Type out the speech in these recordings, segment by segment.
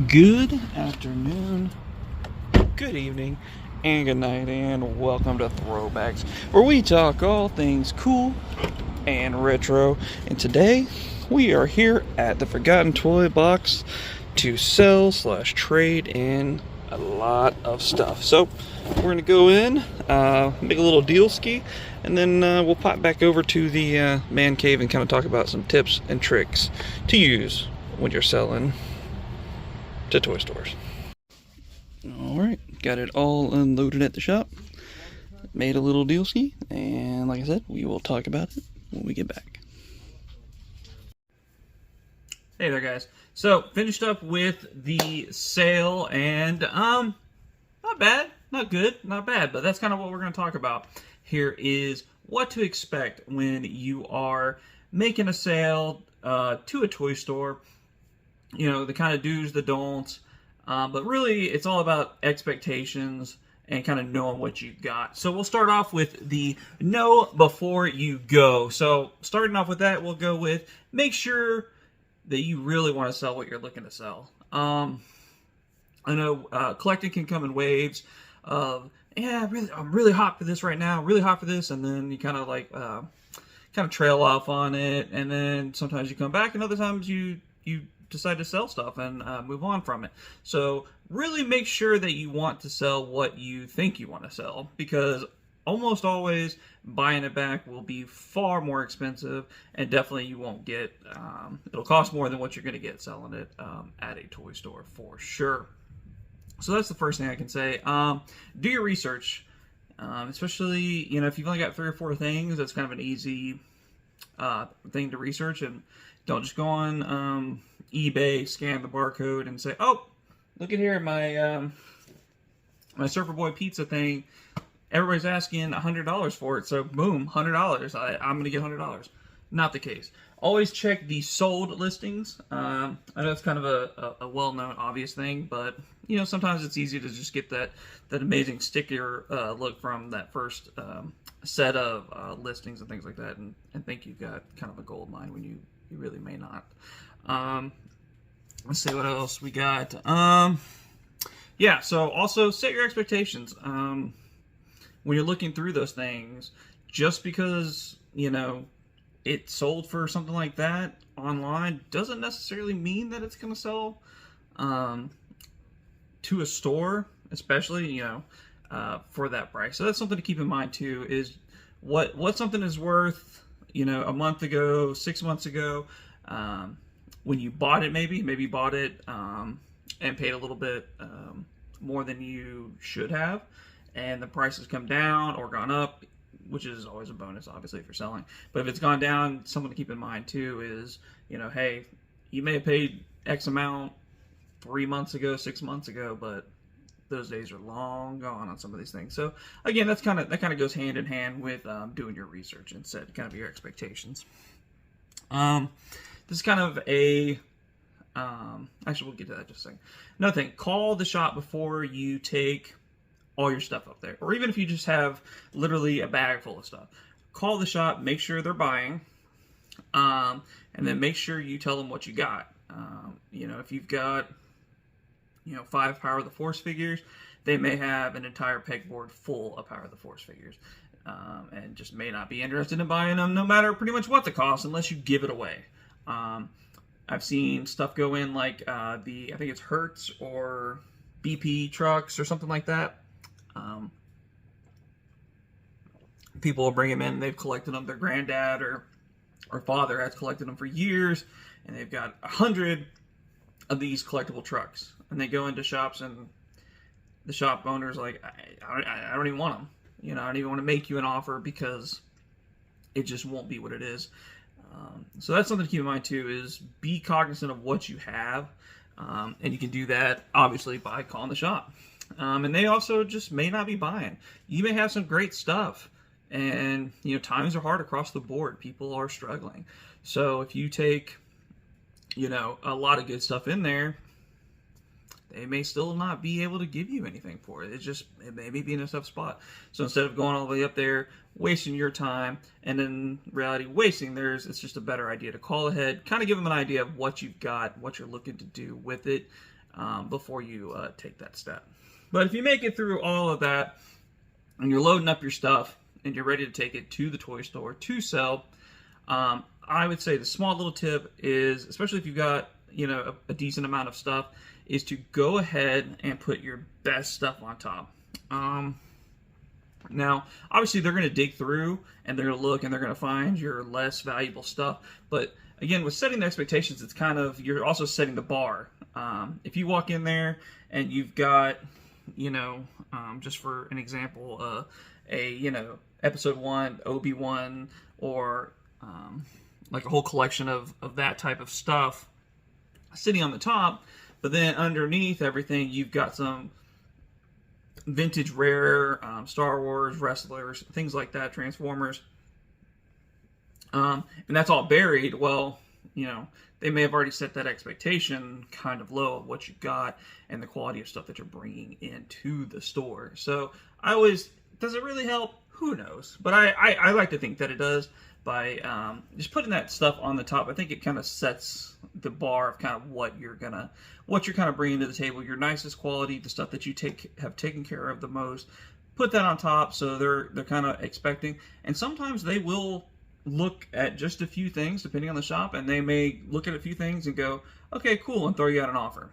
Good afternoon, good evening, and good night, and welcome to Throwbacks, where we talk all things cool and retro. And today, we are here at the Forgotten Toy Box to sell/trade in a lot of stuff. So, we're going to go in, make a little deal ski, and then we'll pop back over to the man cave and kind of talk about some tips and tricks to use when you're selling to toy stores. Alright, got it all unloaded at the shop. Made a little deal ski, and like I said, we will talk about it when we get back. Hey there, guys. So, finished up with the sale, and not bad, not good, not bad, but that's kind of what we're going to talk about. Here is what to expect when you are making a sale to a toy store. You know, the kind of do's, the don'ts, but really it's all about expectations and kind of knowing what you've got. So we'll start off with the know before you go. So starting off with that, we'll go with make sure that you really want to sell what you're looking to sell. I know collecting can come in waves of, yeah, I'm really hot for this right now, really hot for this, and then you kind of trail off on it, and then sometimes you come back, and other times you decide to sell stuff and move on from it. So really make sure that you want to sell what you think you want to sell, because almost always buying it back will be far more expensive, and definitely you won't get, it'll cost more than what you're going to get selling it at a toy store for sure. So that's the first thing I can say. Do your research, especially, you know, if you've only got 3 or 4 things, that's kind of an easy thing to research, and don't just go on eBay, scan the barcode, and say, "Oh, look at here, my my Surfer Boy pizza thing. Everybody's asking $100 for it, so boom, $100. I'm gonna get $100." Not the case. Always check the sold listings. I know it's kind of a well-known, obvious thing, but you know sometimes it's easy to just get that amazing sticker look from that first set of listings and things like that, and think you've got kind of a gold mine when you really may not. Let's see what else we got. Yeah, so also set your expectations. When you're looking through those things, just because, you know, it sold for something like that online doesn't necessarily mean that it's going to sell to a store, especially, you know, for that price. So that's something to keep in mind too, is what something is worth, you know, a month ago, 6 months ago, when you bought it, maybe you bought it and paid a little bit more than you should have, and the price has come down or gone up, which is always a bonus, obviously, if you're selling. But if it's gone down, something to keep in mind too is, you know, hey, you may have paid X amount 3 months ago, 6 months ago, but those days are long gone on some of these things. So again, that kind of goes hand in hand with doing your research and set kind of your expectations. This is kind of a actually we'll get to that in just a second. Another thing, call the shop before you take all your stuff up there, or even if you just have literally a bag full of stuff. Call the shop, make sure they're buying, and then make sure you tell them what you got. You know, if you've got, you know, 5 Power of the Force figures, they may have an entire pegboard full of Power of the Force figures, and just may not be interested in buying them no matter pretty much what the cost, unless you give it away. I've seen stuff go in like I think it's Hertz or BP trucks or something like that. People will bring them in, they've collected them, their granddad or father has collected them for years, and they've got 100 of these collectible trucks, and they go into shops, and the shop owner's like, I don't even want them. You know, I don't even want to make you an offer because it just won't be what it is. So that's something to keep in mind too, is be cognizant of what you have, and you can do that obviously by calling the shop. And they also just may not be buying. You may have some great stuff, and you know times are hard across the board. People are struggling. So if you take, you know, a lot of good stuff in there, they may still not be able to give you anything for it. It may be in a tough spot. So instead of going all the way up there, wasting your time, and in reality wasting theirs, it's just a better idea to call ahead, kind of give them an idea of what you've got, what you're looking to do with it, before you take that step. But if you make it through all of that and you're loading up your stuff and you're ready to take it to the toy store to sell, I would say the small little tip is, especially if you've got a decent amount of stuff, is to go ahead and put your best stuff on top. Now, obviously, they're going to dig through and they're going to look and they're going to find your less valuable stuff. But again, with setting the expectations, it's kind of, you're also setting the bar. If you walk in there and you've got, just for an example, episode 1, Obi-Wan, or like a whole collection of that type of stuff sitting on the top, but then underneath everything, you've got some vintage rare Star Wars wrestlers, things like that, Transformers, and that's all buried. Well, they may have already set that expectation kind of low of what you got and the quality of stuff that you're bringing into the store. So does it really help? Who knows? But I like to think that it does. By just putting that stuff on the top, I think it kind of sets the bar of kind of what you're kind of bringing to the table, your nicest quality, the stuff that you have taken care of the most. Put that on top, so they're kind of expecting. And sometimes they will look at just a few things, depending on the shop, and they may look at a few things and go, okay, cool, and throw you out an offer.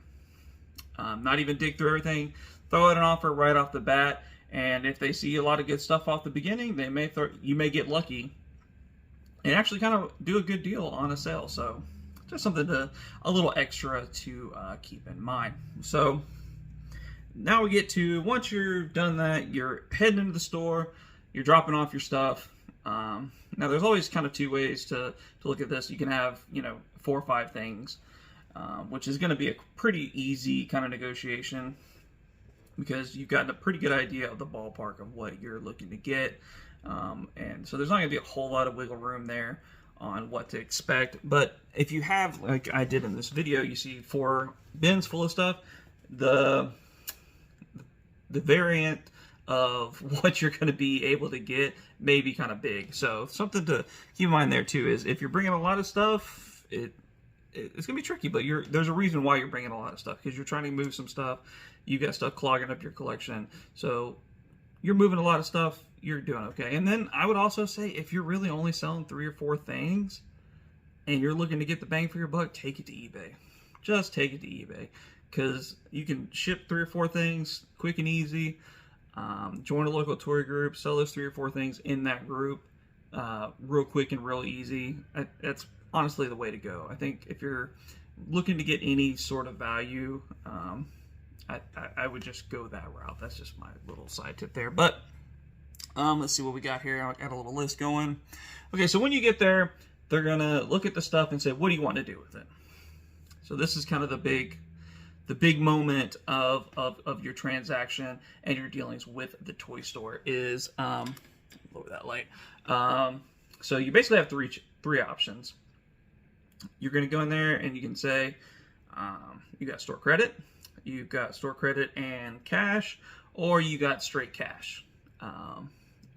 Not even dig through everything, throw out an offer right off the bat. And if they see a lot of good stuff off the beginning, you may get lucky and actually kind of do a good deal on a sale. So just something a little extra to keep in mind. So now we get to, once you're done that, you're heading into the store, you're dropping off your stuff. Now there's always kind of two ways to look at this. You can have, 4 or 5 things, which is going to be a pretty easy kind of negotiation because you've gotten a pretty good idea of the ballpark of what you're looking to get. And so there's not going to be a whole lot of wiggle room there on what to expect. But if you have, like I did in this video, you see 4 bins full of stuff, the variant of what you're going to be able to get may be kind of big. So something to keep in mind there too is if you're bringing a lot of stuff, it's going to be tricky, but there's a reason why you're bringing a lot of stuff, because you're trying to move some stuff. You got stuff clogging up your collection. So you're moving a lot of stuff, you're doing okay. And then I would also say, if you're really only selling 3 or 4 things and you're looking to get the bang for your buck, take it to eBay. Just take it to eBay, because you can ship 3 or 4 things quick and easy. Join a local toy group, sell those 3 or 4 things in that group real quick and real easy. That's honestly the way to go. I think if you're looking to get any sort of value, I would just go that route. That's just my little side tip there. But let's see what we got here. I got a little list going. Okay, so when you get there, they're going to look at the stuff and say, what do you want to do with it? So this is kind of the big moment of your transaction and your dealings with the toy store is, lower that light. So you basically have 3 options. You're going to go in there and you can say, you got store credit, you've got store credit and cash, or you got straight cash.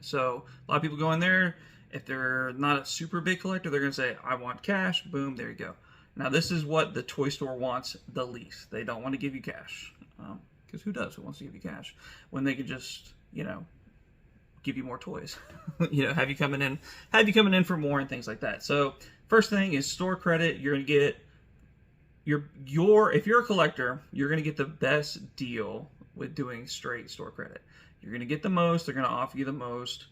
So a lot of people go in there, if they're not a super big collector, they're going to say, I want cash, boom, there you go. Now this is what the toy store wants the least. They don't want to give you cash. Because who does? Who wants to give you cash when they could just, give you more toys? Have you coming in for more and things like that. So first thing is store credit. You're going to get if you're a collector, you're going to get the best deal with doing straight store credit. You're going to get the most. They're going to offer you the most.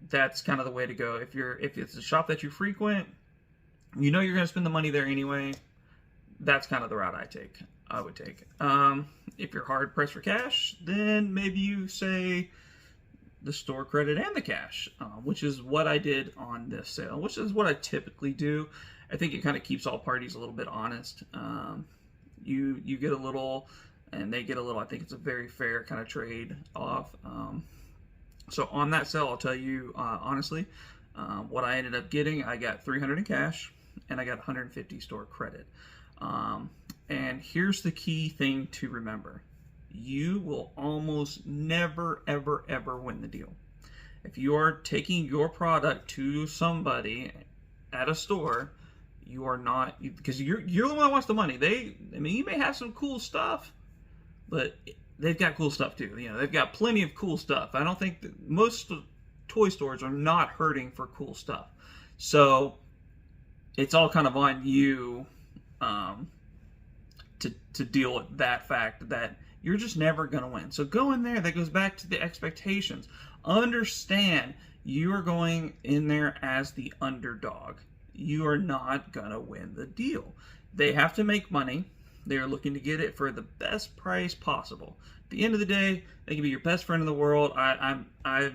That's kind of the way to go. If it's a shop that you frequent, you're going to spend the money there anyway. That's kind of the route I would take. If you're hard pressed for cash, then maybe you say the store credit and the cash, which is what I did on this sale, which is what I typically do. I think it kind of keeps all parties a little bit honest. You get a little and they get a little. I think it's a very fair kind of trade off. So on that sale, I'll tell you honestly, what I ended up getting, I got $300 in cash and I got $150 store credit. And here's the key thing to remember. You will almost never, ever, ever win the deal. If you are taking your product to somebody at a store, You are not, because you're the one that wants the money. I mean, you may have some cool stuff, but they've got cool stuff too. You know, they've got plenty of cool stuff. I don't think that most toy stores are not hurting for cool stuff. So it's all kind of on you to deal with that fact that you're just never going to win. So go in there. That goes back to the expectations. Understand you are going in there as the underdog. You are not going to win the deal. They have to make money. They're looking to get it for the best price possible. At the end of the day, they can be your best friend in the world. I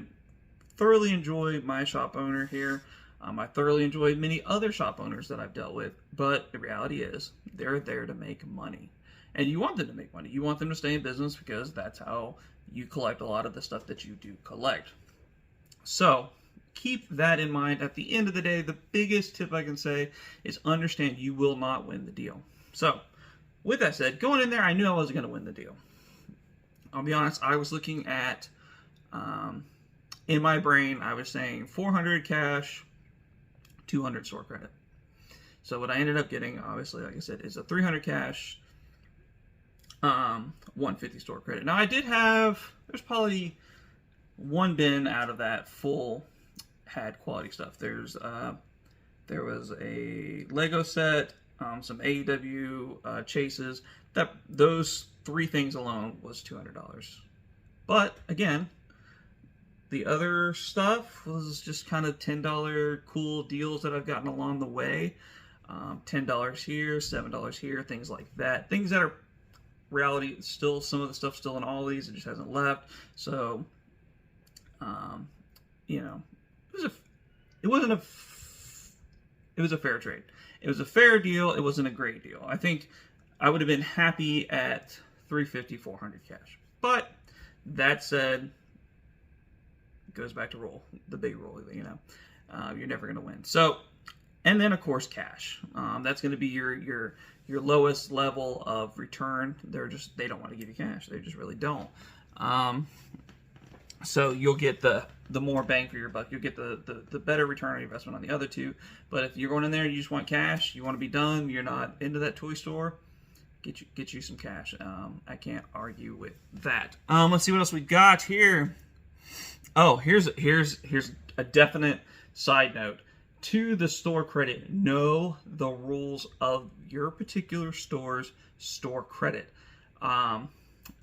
thoroughly enjoy my shop owner here. I thoroughly enjoy many other shop owners that I've dealt with. But the reality is, they're there to make money. And you want them to make money. You want them to stay in business because that's how you collect a lot of the stuff that you do collect. So keep that in mind. At the end of the day, the biggest tip I can say is understand you will not win the deal. So with that said, going in there, I knew I wasn't going to win the deal. I'll be honest, I was looking at, in my brain, I was saying 400 cash, 200 store credit. So what I ended up getting, obviously, like I said, is a 300 cash, 150 store credit. Now I did have, there's probably one bin out of that full had quality stuff. There was a Lego set, some AEW chases. Those three things alone was $200. But again, the other stuff was just kind of $10 cool deals that I've gotten along the way. $10 here, $7 here, things like that. Things that are reality, still some of the stuff still in Ollie's, it just hasn't left. So, you know, it was a fair trade. It was a fair deal. It wasn't a great deal. I think I would have been happy at 350, 400 cash. But that said, it goes back to the big roll. You know, you're never going to win. So, and then of course cash. That's going to be your lowest level of return. They don't want to give you cash. They just really don't. So you'll get the more bang for your buck. You'll get the better return on investment on the other two. But if you're going in there and you just want cash, you want to be done, you're not into that toy store, get you some cash. I can't argue with that. Let's see what else we got here. Oh, here's a definite side note. To the store credit, know the rules of your particular store's store credit. I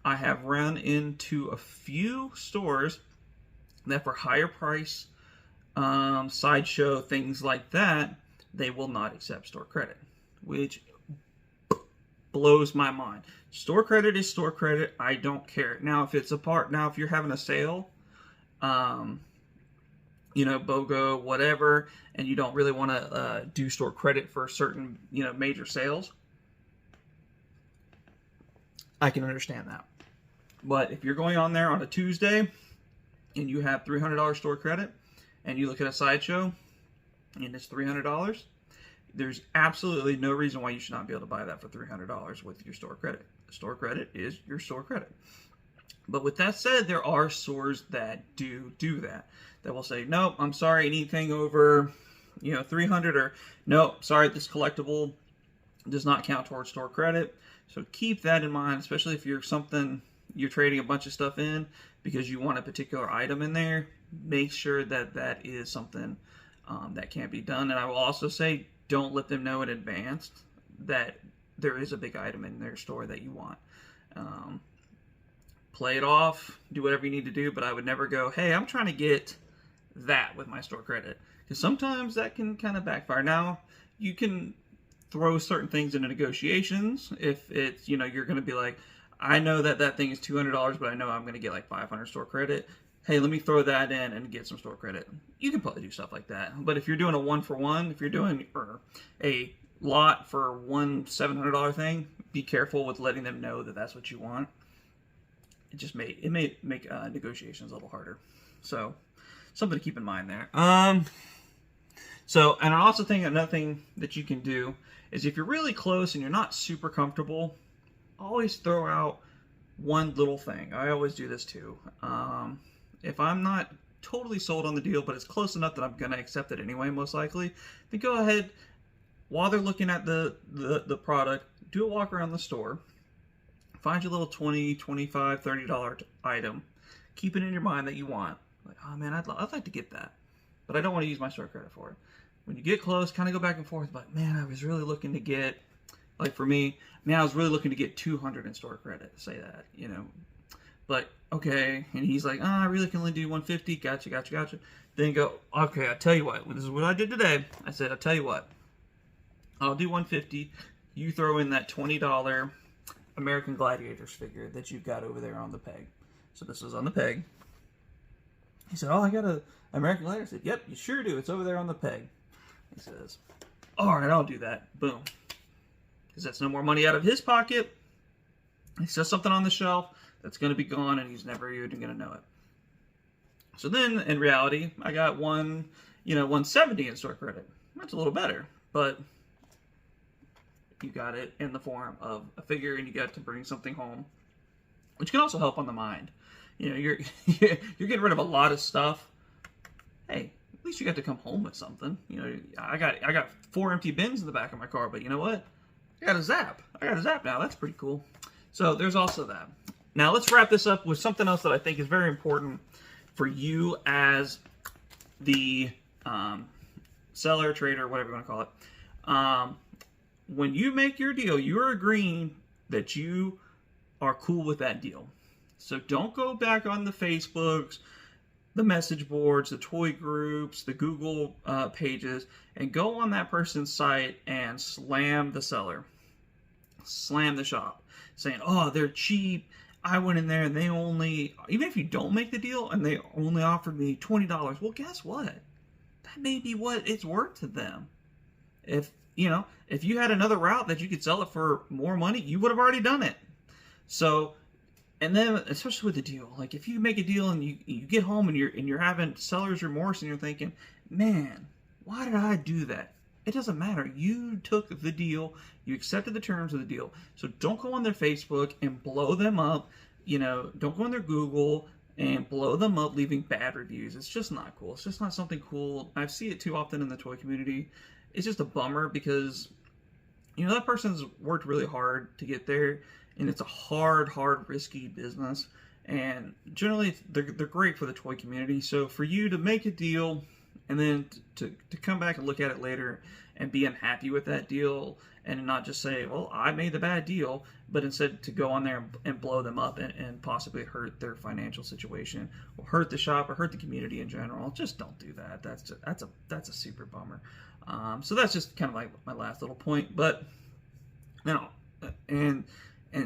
have run into a few stores that for higher price, sideshow, things like that, they will not accept store credit, which blows my mind. Store credit is store credit. I don't care. Now, if you're having a sale, you know, BOGO, whatever, and you don't really want to do store credit for certain, you know, major sales, I can understand that. But if you're going on there on a Tuesday and you have $300 store credit and you look at a sideshow and it's $300, there's absolutely no reason why you should not be able to buy that for $300 with your store credit. Store credit is your store credit. But with that said, there are stores that do that will say, nope, I'm sorry, anything over, you know, 300, or nope, sorry, this collectible does not count towards store credit. So keep that in mind, especially if you're trading a bunch of stuff in because you want a particular item in there. Make sure that is something that can't be done. And I will also say, don't let them know in advance that there is a big item in their store that you want. Play it off, do whatever you need to do, but I would never go, hey, I'm trying to get that with my store credit, because sometimes that can kind of backfire. Now, you can throw certain things into negotiations if it's, you know, you're going to be like, I know that thing is $200, but I know I'm going to get like 500 store credit. Hey, let me throw that in and get some store credit. You can probably do stuff like that. But if you're doing a 1-for-1, if you're doing a lot for one $700 thing, be careful with letting them know that that's what you want. It may make negotiations a little harder. So something to keep in mind there. So, and I also think another thing that you can do is if you're really close and you're not super comfortable, always throw out one little thing. I always do this too. If I'm not totally sold on the deal, but it's close enough that I'm going to accept it anyway, most likely, then go ahead, while they're looking at the product, do a walk around the store. Find your little $20, $25, $30 item. Keep it in your mind that you want. Like, oh man, I'd like to get that, but I don't want to use my store credit for it. When you get close, kind of go back and forth. But man, I was really looking to get, like for me, man, I was really looking to get 200 in store credit. Say that, you know. But okay, and he's like, I really can only do 150. Gotcha. Then go, okay, I tell you what, this is what I did today. I said, I'll tell you what, I'll do 150. You throw in that $20 American Gladiators figure that you've got over there on the peg. So this is on the peg. He said, oh, I got a American Gladiator. I said, yep, you sure do. It's over there on the peg. He says, all right, I'll do that. Boom. Because that's no more money out of his pocket. He says something on the shelf that's going to be gone, and he's never even going to know it. So then, in reality, I got 170 in store credit. That's a little better, but you got it in the form of a figure, and you got to bring something home, which can also help on the mind. You know, you're getting rid of a lot of stuff. Hey, at least you got to come home with something. You know, I got 4 empty bins in the back of my car, but you know what? I got a Zap. Now. That's pretty cool. So there's also that. Now let's wrap this up with something else that I think is very important for you as the seller, trader, whatever you want to call it. When you make your deal, you're agreeing that you are cool with that deal. So don't go back on the Facebooks, the message boards, the toy groups, the Google pages, and go on that person's site and slam the seller. Slam the shop. Saying, oh, they're cheap. I went in there and they only, even if you don't make the deal and they only offered me $20, well, guess what? That may be what it's worth to them. If you had another route that you could sell it for more money, you would have already done it. So, and then especially with the deal, like if you make a deal and you get home and you're having seller's remorse and you're thinking, man, why did I do that? It doesn't matter. You took the deal. You accepted the terms of the deal. So don't go on their Facebook and blow them up. You know, don't go on their Google and blow them up leaving bad reviews. It's just not cool. It's just not something cool. I see it too often in the toy community. It's just a bummer because, you know, that person's worked really hard to get there, and it's a hard, risky business. And generally, they're great for the toy community. So for you to make a deal and then to come back and look at it later and be unhappy with that deal and not just say, well, I made the bad deal, but instead to go on there and blow them up and possibly hurt their financial situation or hurt the shop or hurt the community in general. Just don't do that. That's a super bummer. So that's just kind of like my last little point. But and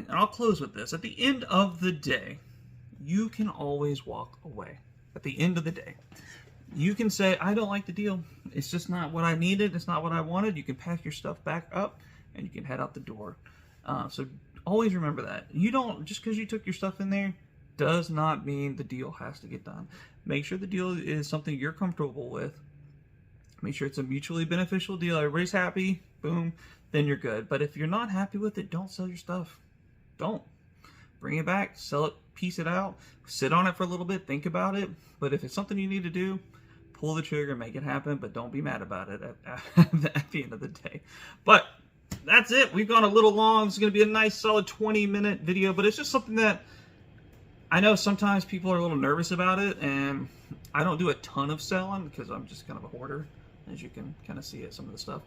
I'll close with this. At the end of the day, you can always walk away. At the end of the day, you can say, I don't like the deal. It's just not what I needed. It's not what I wanted. You can pack your stuff back up and you can head out the door. So always remember that. You don't, just because you took your stuff in there does not mean the deal has to get done. Make sure the deal is something you're comfortable with. Make sure it's a mutually beneficial deal. Everybody's happy. Boom. Then you're good. But if you're not happy with it, don't sell your stuff. Don't. Bring it back. Sell it. Piece it out. Sit on it for a little bit. Think about it. But if it's something you need to do, pull the trigger, make it happen, but don't be mad about it at the end of the day. But that's it. We've gone a little long. It's going to be a nice, solid 20-minute video, but it's just something that I know sometimes people are a little nervous about it, and I don't do a ton of selling because I'm just kind of a hoarder, as you can kind of see at some of the stuff.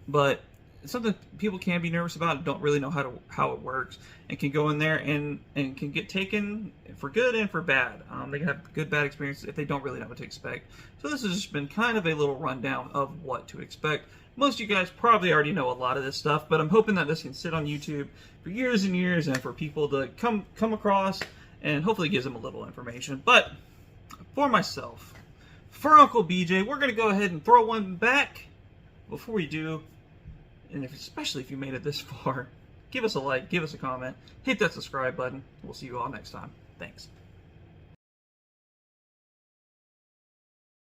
But it's something people can be nervous about, don't really know how it works, and can go in there and can get taken for good and for bad. They can have good, bad experiences if they don't really know what to expect. So this has just been kind of a little rundown of what to expect. Most of you guys probably already know a lot of this stuff, but I'm hoping that this can sit on YouTube for years and years and for people to come across, and hopefully gives them a little information. But for myself, for Uncle BJ, we're going to go ahead and throw one back. Before we do, and especially if you made it this far, give us a like, give us a comment, hit that subscribe button. We'll see you all next time. Thanks.